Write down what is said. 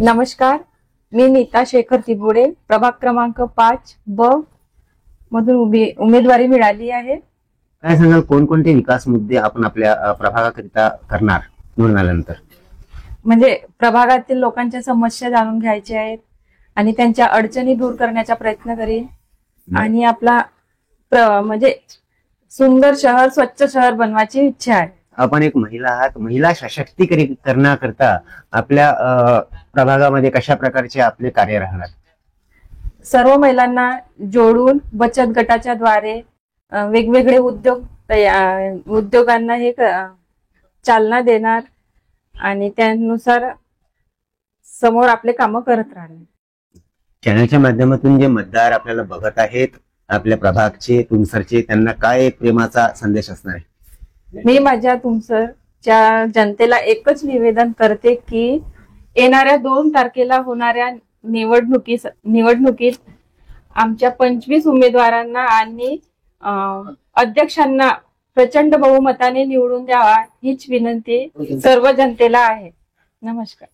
नमस्कार, मी नीता शेखर तिबुडे, प्रभाग क्रमांक 5 ब मधून उमेदवारी मिळाली आहे. काय सांगाल, कोणकोणते विकास मुद्दे आपण आपल्या प्रभागाकरिता करणार निवडून आल्यानंतर? म्हणजे प्रभागातील लोकांच्या समस्या जाणून घ्यायच्या आहेत आणि त्यांच्या अडचणी दूर करण्याचा प्रयत्न करीन. आणि आपला म्हणजे सुंदर शहर, स्वच्छ शहर बनवायची इच्छा आहे. आपण एक महिला आहात, महिला सशक्तीकरणाकरता आपल्या प्रभागामध्ये कशा प्रकारचे आपले कार्य राहणार? सर्व महिलांना जोडून बचत गटाच्या द्वारे वेगवेगळे उद्योगांना हे चालना देणार आणि त्यानुसार समोर आपले कामं करत राहणार. चॅनलच्या माध्यमातून जे मतदार आपल्याला बघत आहेत, आपल्या प्रभागचे, तुमसरचे, त्यांना काय एक प्रेमाचा संदेश असणार आहे? मी माझ्या तुमसरच्या जनतेला एकच निवेदन करते की येणाऱ्या 2 तारखेला होणाऱ्या निवडणुकीत आमच्या 25 उमेदवारांना आणि अध्यक्षांना प्रचंड बहुमताने निवडून द्यावा हीच विनंती सर्व जनतेला आहे. नमस्कार.